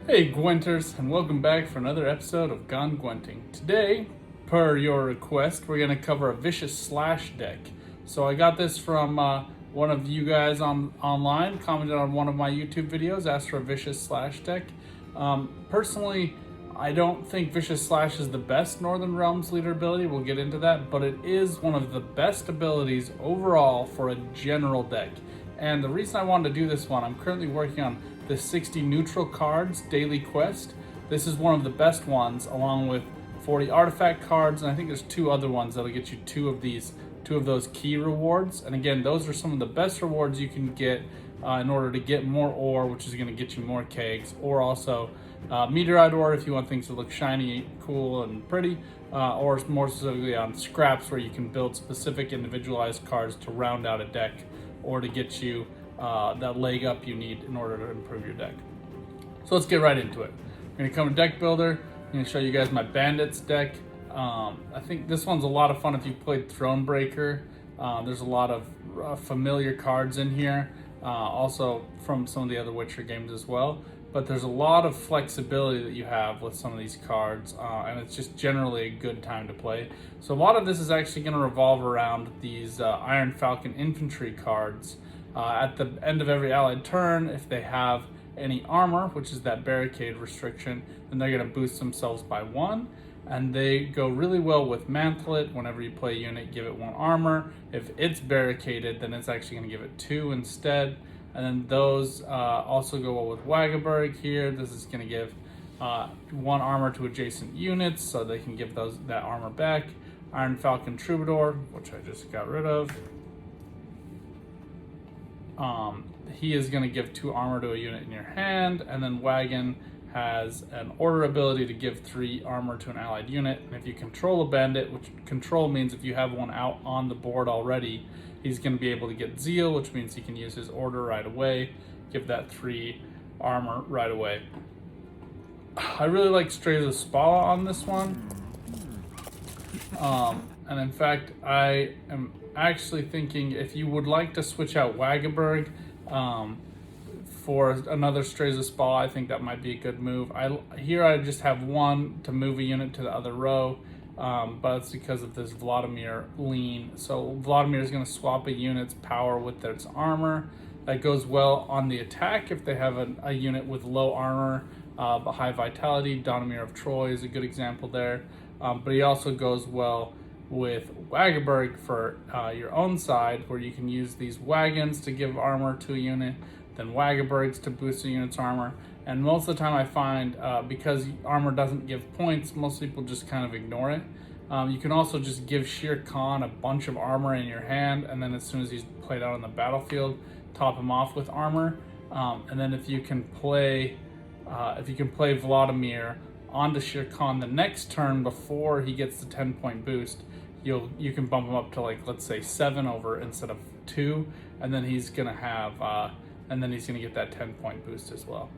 Hey Gwenters, and welcome back for another episode of Gone Gwenting. Today, per your request, we're going to cover a Vicious Slash deck. So I got this from one of you guys online, commented on one of my YouTube videos, asked for a Vicious Slash deck. Personally, I don't think Vicious Slash is the best Northern Realms leader ability, we'll get into that, but it is one of the best abilities overall for a general deck. And the reason I wanted to do this one, I'm currently working on the 60 neutral cards daily quest. This is one of the best ones, along with 40 artifact cards, and I think there's two other ones that'll get you two of those key rewards. And again, those are some of the best rewards you can get in order to get more ore, which is going to get you more kegs, or also meteorite ore if you want things to look shiny, cool, and pretty, or more specifically on scraps where you can build specific individualized cards to round out a deck or to get you that leg up you need in order to improve your deck. So let's get right into it. I'm going to come to Deck Builder. I'm going to show you guys my Bandits deck. I think this one's a lot of fun if you played Thronebreaker. There's a lot of familiar cards in here, also from some of the other Witcher games as well. But there's a lot of flexibility that you have with some of these cards, and it's just generally a good time to play. So a lot of this is actually going to revolve around these Iron Falcon infantry cards. At the end of every allied turn, if they have any armor, which is that barricade restriction, then they're going to boost themselves by 1. And they go really well with Mantlet. Whenever you play a unit, give it 1 armor. If it's barricaded, then it's actually going to give it 2 instead. And then those also go well with Wagaburg here. This is going to give 1 armor to adjacent units, so they can give that armor back. Iron Falcon Troubadour, which I just got rid of. He is going to give 2 armor to a unit in your hand, and then Wagon has an order ability to give 3 armor to an allied unit. And if you control a bandit, which control means if you have one out on the board already, he's going to be able to get Zeal, which means he can use his order right away, give that 3 armor right away. I really like Strays of Spala on this one. And in fact, I am actually thinking if you would like to switch out Wagaburg for another Strays of Spala, I think that might be a good move. Here I just have 1 to move a unit to the other row, but it's because of this Vladimir lean. So Vladimir is going to swap a unit's power with its armor. That goes well on the attack if they have a unit with low armor but high vitality. Donimir of Troy is a good example there. But he also goes well with Wagaburg for your own side, where you can use these wagons to give armor to a unit, then Wagaburgs to boost a unit's armor. And most of the time I find, because armor doesn't give points, most people just kind of ignore it. You can also just give Shere Khan a bunch of armor in your hand, and then as soon as he's played out on the battlefield, top him off with armor. And then if you can play Vladimir onto Shere Khan the next turn before he gets the 10-point boost, you can bump him up to, like, let's say 7 over instead of 2, and then he's gonna get that 10-point boost as well.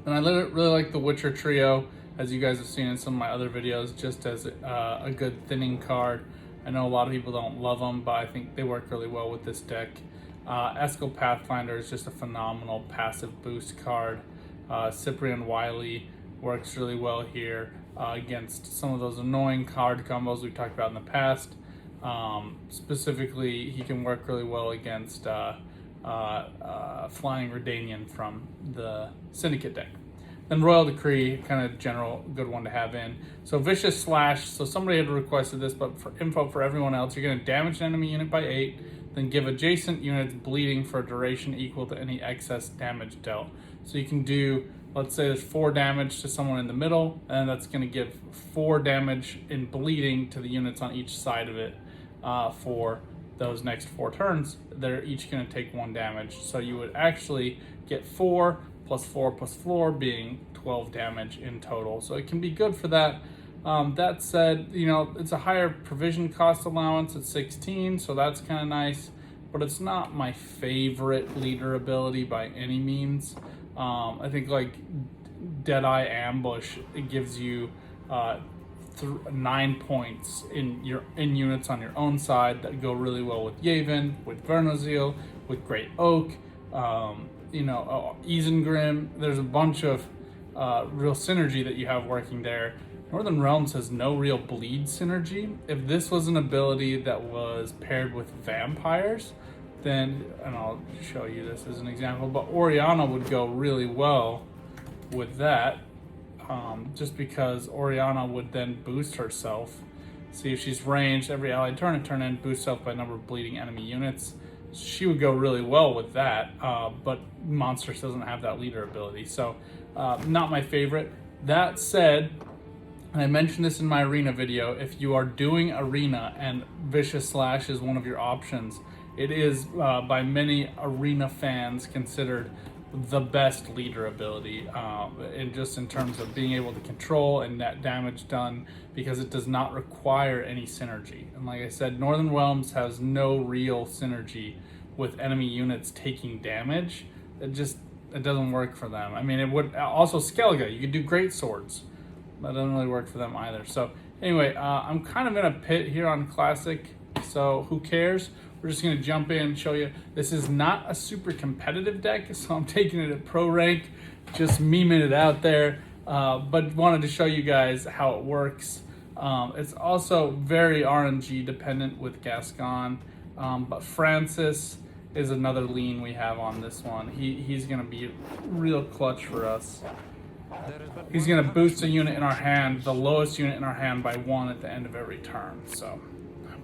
And I really like the Witcher trio, as you guys have seen in some of my other videos, just as a good thinning card. I know a lot of people don't love them, but I think they work really well with this deck. Eskel Pathfinder is just a phenomenal passive boost card. Cyprian Wiley works really well here against some of those annoying card combos we've talked about in the past. Specifically, he can work really well against Flying Redanian from the Syndicate deck. Then Royal Decree, kind of general good one to have in. So Vicious Slash, so somebody had requested this, but for info for everyone else, you're going to damage an enemy unit by 8, then give adjacent units bleeding for a duration equal to any excess damage dealt. So you can do, let's say there's 4 damage to someone in the middle, and that's going to give 4 damage in bleeding to the units on each side of it for those next 4 turns. They're each going to take 1 damage. So you would actually get 4 plus 4 plus 4 being 12 damage in total. So it can be good for that. That said, it's a higher provision cost allowance at 16, so that's kind of nice, but it's not my favorite leader ability by any means. I think like Deadeye Ambush, it gives you 9 points in units on your own side that go really well with Yavin, with Vernozil, with Great Oak. Isengrim. There's a bunch of real synergy that you have working there. Northern Realms has no real bleed synergy. If this was an ability that was paired with vampires, then, and I'll show you this as an example, but Oriana would go really well with that, just because Oriana would then boost herself. See, if she's ranged, every allied turn in, boost self by number of bleeding enemy units. She would go really well with that, but Monsters doesn't have that leader ability, so not my favorite. That said, and I mentioned this in my arena video, if you are doing arena and Vicious Slash is one of your options, it is by many arena fans considered the best leader ability, and just in terms of being able to control and net damage done, because it does not require any synergy. And like I said, Northern Realms has no real synergy with enemy units taking damage. It doesn't work for them. I mean, it would also Skellige. You could do great swords. That doesn't really work for them either. So anyway, I'm kind of in a pit here on Classic, so who cares? We're just going to jump in and show you. This is not a super competitive deck, so I'm taking it at pro rank, just memeing it out there, but wanted to show you guys how it works. It's also very RNG dependent with Gascon, but Francis is another lean we have on this one. He's going to be real clutch for us. He's going to boost a unit in our hand, the lowest unit in our hand, by 1 at the end of every turn, so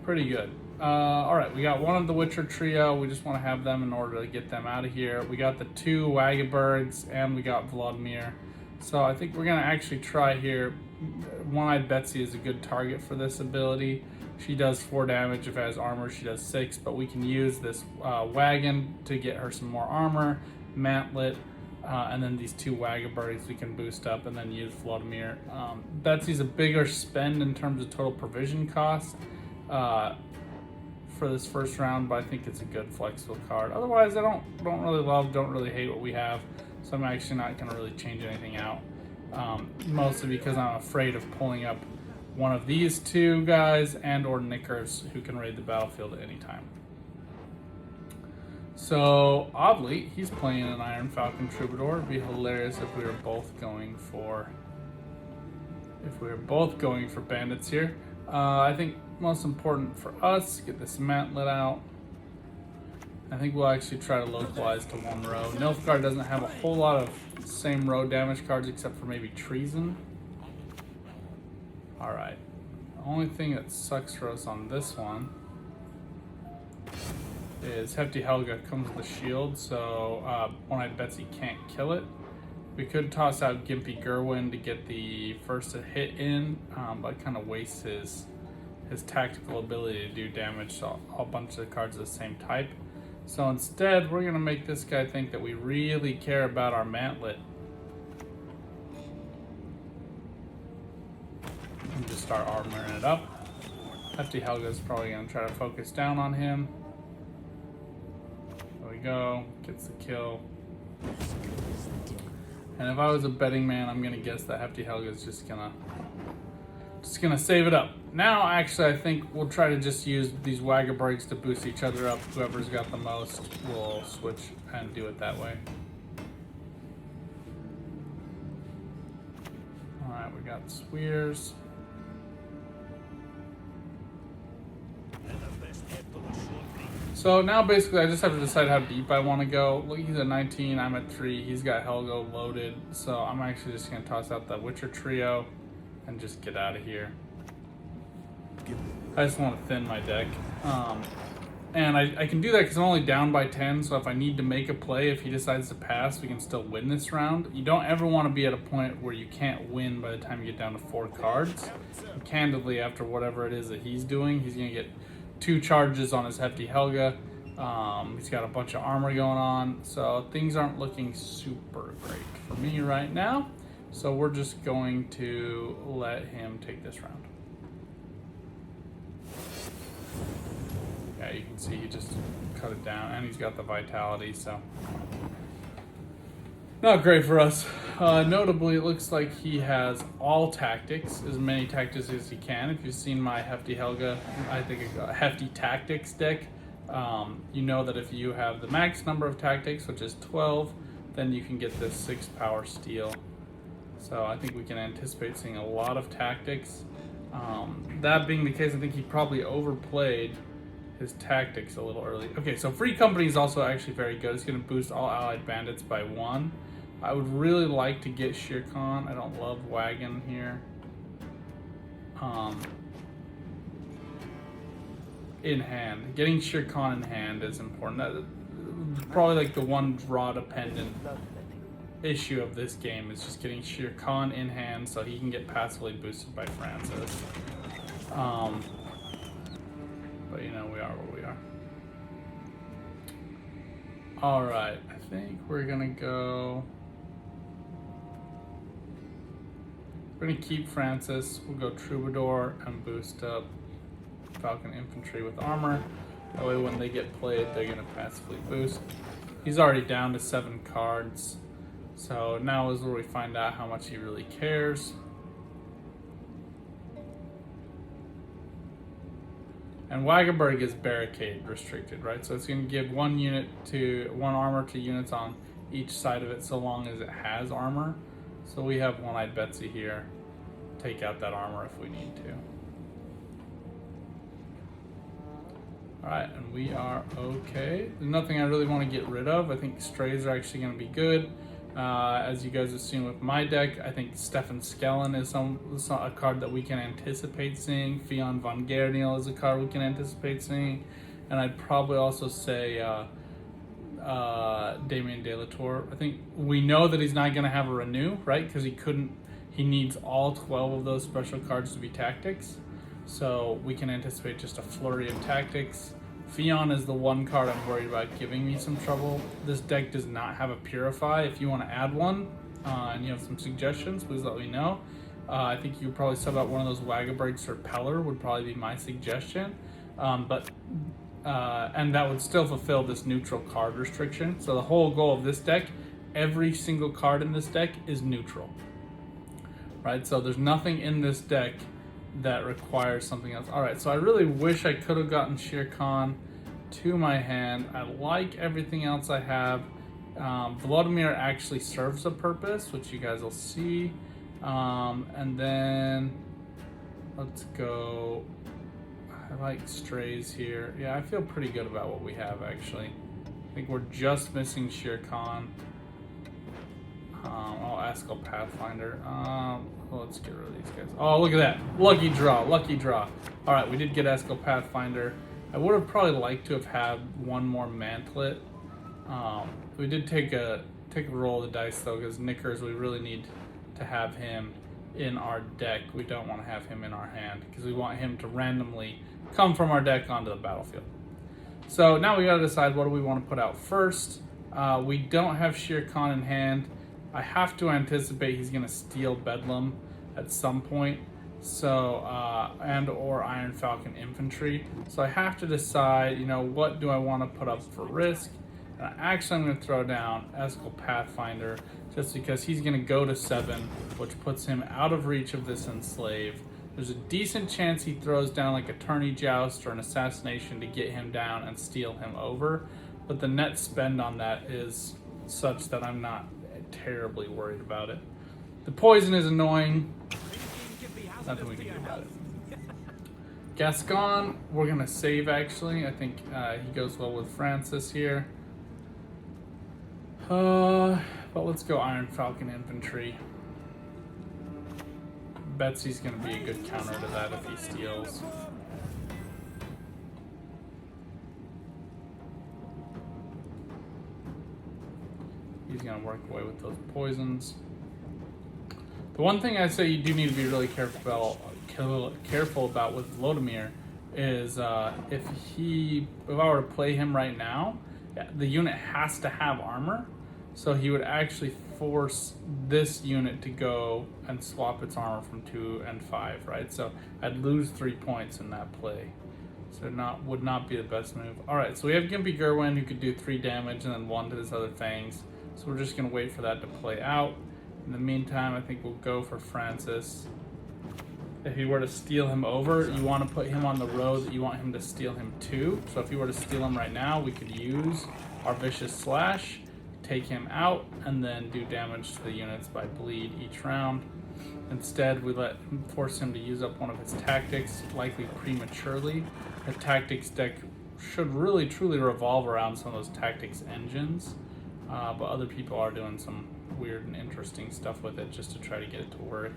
pretty good. Alright, we got one of the Witcher trio. We just want to have them in order to get them out of here. We got the 2 Wagabergs, and we got Vladimir. So I think we're going to actually try here. One-Eyed Betsy is a good target for this ability. She does 4 damage. If it has armor, she does 6, but we can use this wagon to get her some more armor, Mantlet, and then these 2 Wagabergs we can boost up and then use Vladimir. Betsy's a bigger spend in terms of total provision cost for this first round, but I think it's a good flexible card. Otherwise, I don't really hate what we have, so I'm actually not going to really change anything out. Mostly because I'm afraid of pulling up one of these 2 guys and or Knickers, who can raid the battlefield at any time. So oddly, he's playing an Iron Falcon Troubadour. It'd be hilarious if we were both going for Bandits here. I think most important for us, get this Mantlet out. I think we'll actually try to localize to 1 row. Nilfgaard doesn't have a whole lot of same row damage cards except for maybe Treason. Alright. The only thing that sucks for us on this one is Hefty Helga comes with a shield, so One-Eyed Betsy can't kill it. We could toss out Gimpy Gerwin to get the first hit in, but kind of wastes his tactical ability to do damage to a whole bunch of cards of the same type. So instead, we're going to make this guy think that we really care about our Mantlet. And just start armoring it up. Hefty Helga's probably going to try to focus down on him. There we go. Gets the kill. And if I was a betting man, I'm going to guess that Hefty Helga's just gonna save it up. Now, actually, I think we'll try to just use these Wagabergs to boost each other up. Whoever's got the most will switch and do it that way. Alright, we got Swears. So now basically I just have to decide how deep I want to go. Look, he's at 19, I'm at 3, he's got Helga loaded. So I'm actually just going to toss out the Witcher trio and just get out of here. I just want to thin my deck. And I can do that because I'm only down by 10, so if I need to make a play, if he decides to pass, we can still win this round. You don't ever want to be at a point where you can't win by the time you get down to 4 cards. And candidly, after whatever it is that he's doing, he's going to get 2 charges on his Hefty Helga. He's got a bunch of armor going on, so things aren't looking super great for me right now. So we're just going to let him take this round. Yeah, you can see he just cut it down, and he's got the vitality, so not great for us. Notably, it looks like he has all tactics, as many tactics as he can. If you've seen my Hefty Helga, I think a Hefty Tactics deck, you know that if you have the max number of tactics, which is 12, then you can get this 6 power steal. So I think we can anticipate seeing a lot of tactics. That being the case, I think he probably overplayed his tactics a little early. Okay, so Free Company is also actually very good. It's going to boost all allied bandits by 1. I would really like to get Shere Khan. I don't love Wagon here. In hand. Getting Shere Khan in hand is important. That's probably like the one draw dependent issue of this game is just getting Shere Khan in hand so he can get passively boosted by Francis. But you know, we are where we are. Alright, I think we're gonna go. We're gonna keep Francis. We'll go Troubadour and boost up Falcon Infantry with armor. That way when they get played, they're gonna passively boost. He's already down to 7 cards. So now is where we find out how much he really cares. And Wagenburg is barricade restricted, right? So it's going to give one armor to units on each side of it so long as it has armor. So we have One-Eyed Betsy here. Take out that armor if we need to. Alright, and we are okay. There's nothing I really want to get rid of. I think strays are actually going to be good. As you guys have seen with my deck, I think Stefan Skellen is a card that we can anticipate seeing. Fionn von Gerniel is a card we can anticipate seeing. And I'd probably also say Damien De La Tour. I think we know that he's not going to have a renew, right? Because he needs all 12 of those special cards to be tactics. So we can anticipate just a flurry of tactics. Fionn is the one card I'm worried about giving me some trouble. This deck does not have a Purify. If you want to add one and you have some suggestions, please let me know. I think you would probably sub out one of those Wagenburgs or Peller would probably be my suggestion. And that would still fulfill this neutral card restriction. So the whole goal of this deck, every single card in this deck is neutral. Right? So there's nothing in this deck that requires something else. Alright, so I really wish I could have gotten Shere Khan to my hand. I like everything else I have. Vladimir actually serves a purpose, which you guys will see. And then let's go. I like strays here. Yeah, I feel pretty good about what we have actually. I think we're just missing Shere Khan. Askel Pathfinder. Let's get rid of these guys. Oh, look at that. Lucky draw, lucky draw. Alright, we did get Askel Pathfinder. I would have probably liked to have had one more Mantlet. We did take a roll of the dice though, because Knickers, we really need to have him in our deck. We don't want to have him in our hand, because we want him to randomly come from our deck onto the battlefield. So now we gotta decide what do we want to put out first. We don't have Shere Khan in hand. I have to anticipate he's going to steal Bedlam at some point, so and or Iron Falcon Infantry. So I have to decide, you know, what do I want to put up for risk. And actually, I'm going to throw down Eskel Pathfinder just because he's going to go to 7, which puts him out of reach of this Enslave. There's a decent chance he throws down like a Tourney Joust or an Assassination to get him down and steal him over, but the net spend on that is such that I'm not terribly worried about it. The poison is annoying. Nothing we can do about it. Gascon, we're gonna save actually. I think he goes well with Francis here. But let's go Iron Falcon Infantry. Betsy's gonna be a good counter to that if he steals. He's going to work away with those poisons. The one thing I say you do need to be really careful about with Vladimir is if I were to play him right now, the unit has to have armor. So he would actually force this unit to go and swap its armor from 2 and 5, right? So I'd lose 3 points in that play. So would not be the best move. Alright, so we have Gimpy Gerwin who could do 3 damage and then 1 to his other things. So we're just going to wait for that to play out. In the meantime, I think we'll go for Francis. if you were to steal him over, you want to put him on the road that you want him to steal him to. So if you were to steal him right now, we could use our Vicious Slash, take him out, and then do damage to the units by bleed each round. Instead, we force him to use up one of his tactics, likely prematurely. The tactics deck should really truly revolve around some of those tactics engines, but other people are doing some weird and interesting stuff with it just to try to get it to work.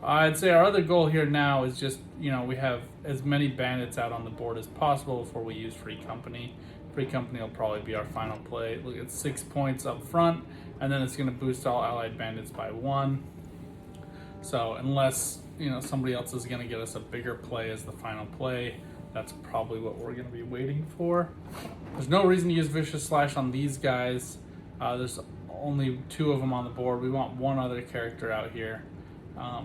I'd say our other goal here now is just, we have as many bandits out on the board as possible before we use Free Company. Free Company will probably be our final play. Look at 6 points up front, and then it's going to boost all allied bandits by 1. So unless, somebody else is going to get us a bigger play as the final play, that's probably what we're going to be waiting for. There's no reason to use Vicious Slash on these guys. There's only 2 of them on the board. We want one other character out here.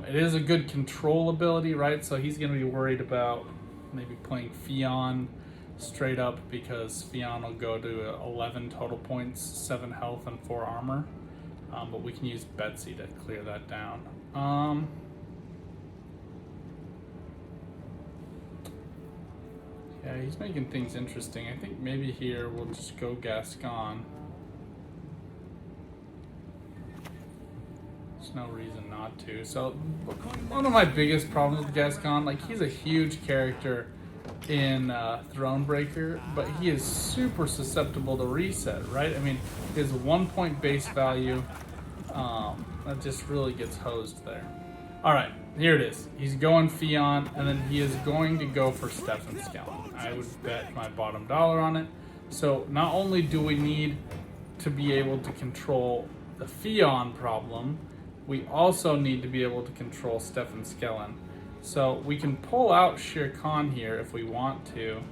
It is a good control ability, right? So he's going to be worried about maybe playing Fion straight up, because Fion will go to 11 total points, 7 health, and 4 armor. But we can use Betsy to clear that down. Yeah, he's making things interesting. I think maybe here we'll just go Gascon. There's no reason not to. So one of my biggest problems with Gascon, like, he's a huge character in Thronebreaker, but he is super susceptible to reset, right? I mean, he has a 1 point base value. That just really gets hosed there. All right, here it is. He's going Fion, and then he is going to go for Stefan Skellen. I would bet my bottom dollar on it. So not only do we need to be able to control the Fion problem, we also need to be able to control Stefan Skellen. So we can pull out Shere Khan here if we want to,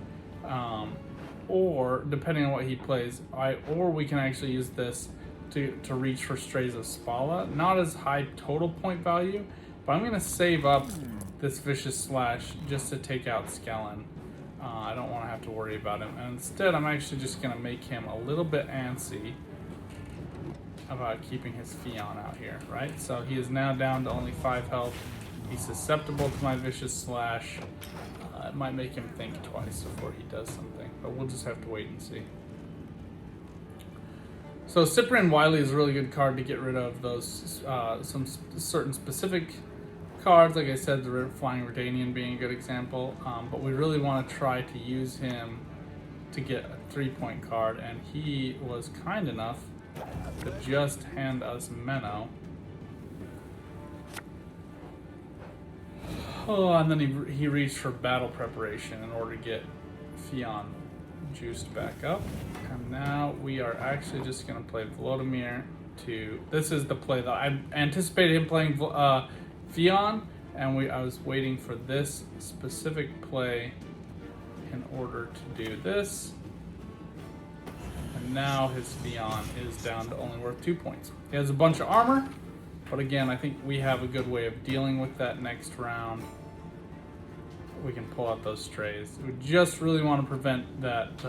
or depending on what he plays, or we can actually use this to reach for Strays of Spala. Not as high total point value, but I'm going to save up this Vicious Slash just to take out Skellen. I don't want to have to worry about him. And instead, I'm actually just going to make him a little bit antsy about keeping his Fion out here, right? So he is now down to only 5 health. He's susceptible to my Vicious Slash. It might make him think twice before he does something, but we'll just have to wait and see. So Cyprian Wiley is a really good card to get rid of those some certain specific cards. Like I said, the Flying Redanian being a good example, but we really want to try to use him to get a 3-point card, and he was kind enough to just hand us Menno. Oh, and then he reached for battle preparation in order to get Fion juiced back up. And now we are actually just going to play Vladimir to... This is the play that I anticipated him playing Fion, and I was waiting for this specific play in order to do this. And now his Fion is down to only worth 2 points. He has a bunch of armor, but again, I think we have a good way of dealing with that next round. We can pull out those strays. We just really want to prevent that.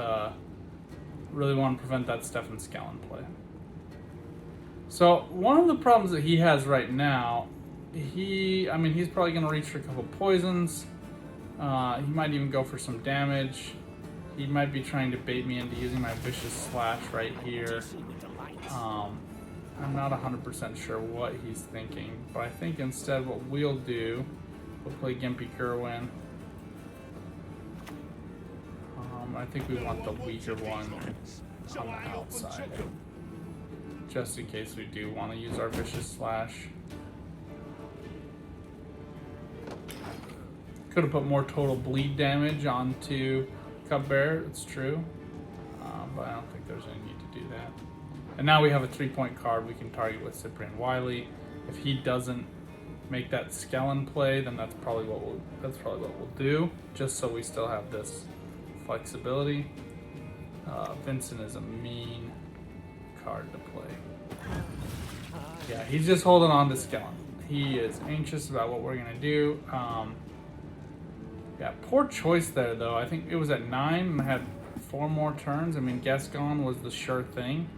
Stefan Skellen play. So one of the problems that he has right now, he's probably going to reach for a couple poisons. He might even go for some damage. He might be trying to bait me into using my Vicious Slash right here. I'm not 100% sure what he's thinking, but I think instead what we'll do, we'll play Gimpy Gerwin. I think we want the weaker one on the outside, just in case we do want to use our Vicious Slash. Could have put more total bleed damage onto Cupbearer, it's true, but I don't think there's any need to do that. And now we have a 3-point card we can target with Cyprian Wiley. If he doesn't make that Skellen play, then that's probably what we'll do, just so we still have this flexibility. Vincent is a mean card to play. Yeah, he's just holding on to Skellen. He is anxious about what we're gonna do. Yeah, poor choice there though. I think it was at 9 and had 4 more turns. I mean, Gascon was the sure thing.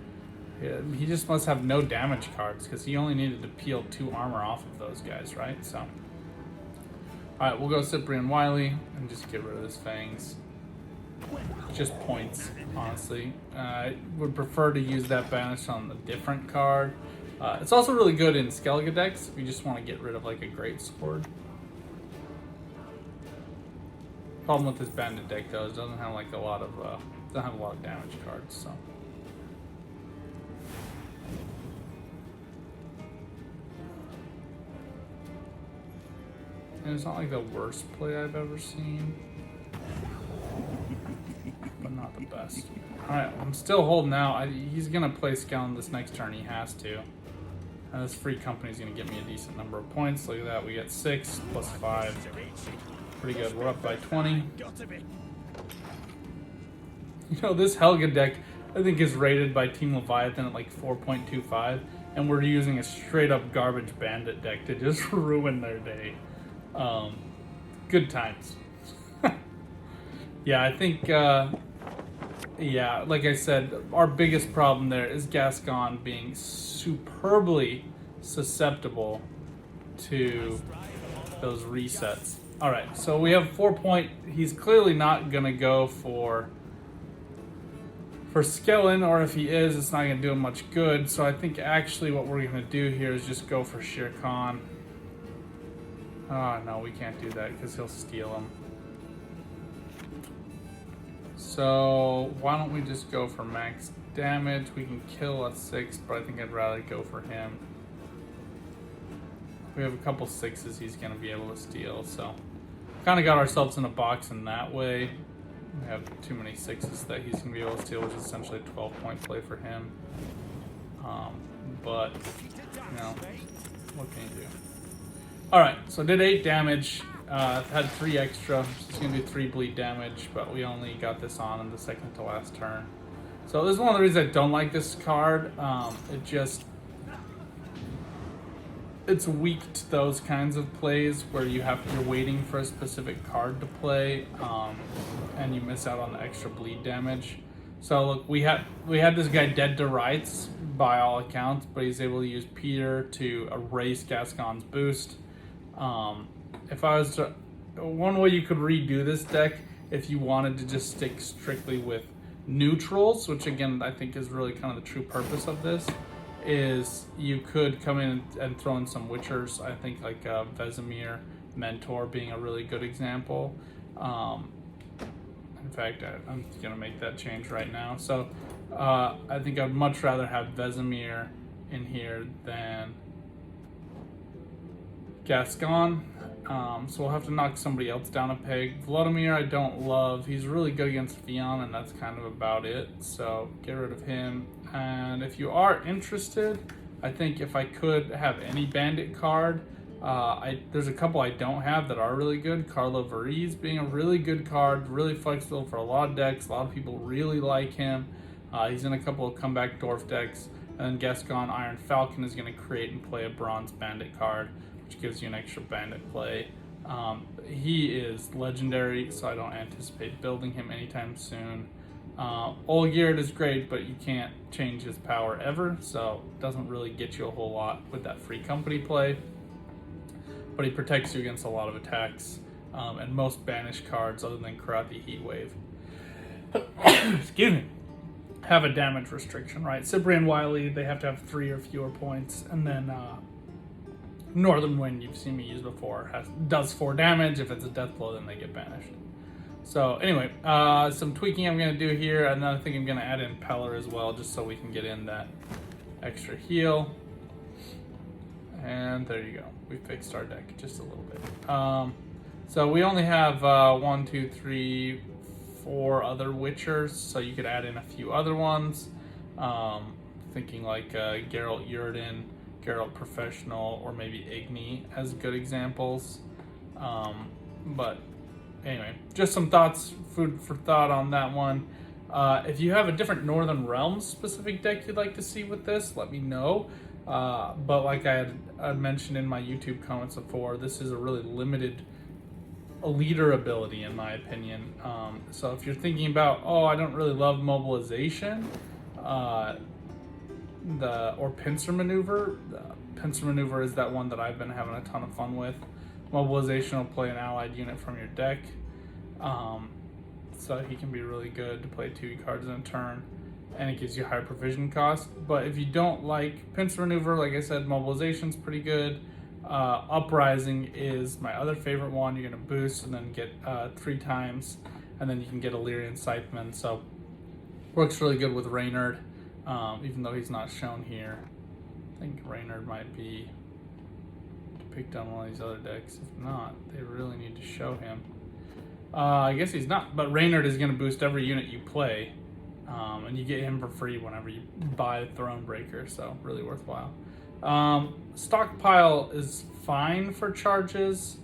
He just must have no damage cards because he only needed to peel 2 armor off of those guys, right? So Alright, we'll go Cyprian Wiley and just get rid of his fangs. Just points, honestly. I would prefer to use that banish on a different card. It's also really good in Skellige decks if you just want to get rid of like a great sword. Problem with this bandit deck though is it doesn't have like a lot of damage cards, so. And it's not like the worst play I've ever seen, but not the best. Alright, I'm still holding out. He's going to play Skellen this next turn. He has to. And this free company is going to get me a decent number of points. Look at that. We get 6 plus 5. Pretty good. We're up by 20. You know, this Helga deck, I think, is rated by Team Leviathan at like 4.25. And we're using a straight up garbage bandit deck to just ruin their day. Good times. Yeah, I think, yeah, like I said, our biggest problem there is Gascon being superbly susceptible to those resets. Alright, so we have 4 point. He's clearly not going to go for Skellen, or if he is, it's not going to do him much good. So I think actually what we're going to do here is just go for Shere Khan. Oh, no, we can't do that because he'll steal him. So why don't we just go for max damage? We can kill a 6, but I think I'd rather go for him. We have a couple 6s he's going to be able to steal, so kind of got ourselves in a box in that way. We have too many 6s that he's going to be able to steal, which is essentially a 12-point play for him. But, you know, what can you do? Alright, so did 8 damage. Had 3 extra. It's going to do 3 bleed damage, but we only got this on in the second to last turn. So this is one of the reasons I don't like this card. It's weak to those kinds of plays where you're waiting for a specific card to play, and you miss out on the extra bleed damage. So look, we had this guy dead to rights by all accounts, but he's able to use Peter to erase Gascon's boost. If I was to, one way you could redo this deck if you wanted to just stick strictly with neutrals, which again I think is really kind of the true purpose of this, is you could come in and throw in some Witchers. I think like Vesemir Mentor being a really good example. In fact, I'm gonna make that change right now. So I think I'd much rather have Vesemir in here than Gascon. So we'll have to knock somebody else down a peg. Vladimir I don't love. He's really good against Fion, and that's kind of about it. So get rid of him. And if you are interested, I think if I could have any bandit card, there's a couple I don't have that are really good. Carlo Varese being a really good card, really flexible for a lot of decks. A lot of people really like him. He's in a couple of comeback dwarf decks. And then Gascon Iron Falcon is going to create and play a bronze bandit card, which gives you an extra bandit play. He is legendary, so I don't anticipate building him anytime soon. Olgierd is great, but you can't change his power ever, so it doesn't really get you a whole lot with that free company play. But he protects you against a lot of attacks, and most banished cards other than Karate Heatwave excuse me, have a damage restriction, right? Cyprian Wiley, they have to have 3 or fewer points, and then Northern Wind, you've seen me use before, does 4 damage. If it's a death blow, then they get banished. So anyway, some tweaking I'm going to do here. Another thing I'm going to add in Peller as well, just so we can get in that extra heal. And there you go. We fixed our deck just a little bit. So we only have 1, 2, 3, 4 other Witchers, so you could add in a few other ones. Thinking like Geralt Yrden, Geralt Professional, or maybe Igni as good examples. But anyway, just some thoughts, food for thought on that one. If you have a different Northern Realms specific deck you'd like to see with this, let me know. But like I had mentioned in my YouTube comments before, this is a really limited leader ability in my opinion. So if you're thinking about, oh, I don't really love mobilization, or pincer maneuver. The pincer maneuver is that one that I've been having a ton of fun with. Mobilization will play an allied unit from your deck. So he can be really good to play 2 cards in a turn, and it gives you higher provision cost. But if you don't like pincer maneuver, like I said, mobilization's pretty good. Uprising is my other favorite one. You're going to boost and then get 3 times, and then you can get Illyrian Scytheman. So works really good with Reynard, even though he's not shown here. I think Reynard might be picked on one of these other decks. If not, they really need to show him. I guess he's not, but Reynard is going to boost every unit you play, and you get him for free whenever you buy Thronebreaker, so really worthwhile. Stockpile is fine for charges.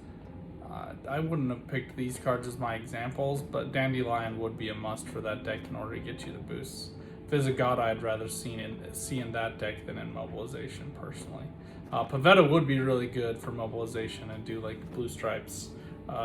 I wouldn't have picked these cards as my examples, but Dandelion would be a must for that deck in order to get you the boosts. Visigoth I'd rather see in that deck than in Mobilization, personally. Pavetta would be really good for Mobilization and do like Blue Stripes,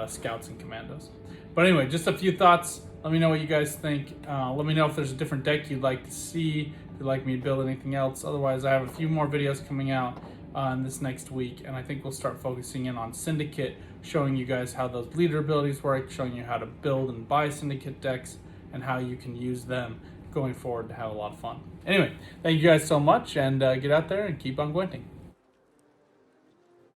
Scouts, and Commandos. But anyway, just a few thoughts. Let me know what you guys think. Let me know if there's a different deck you'd like to see, if you'd like me to build anything else. Otherwise, I have a few more videos coming out in this next week, and I think we'll start focusing in on Syndicate, showing you guys how those leader abilities work, showing you how to build and buy Syndicate decks, and how you can use them going forward to have a lot of fun. Anyway, thank you guys so much, and get out there and keep on Gwenting.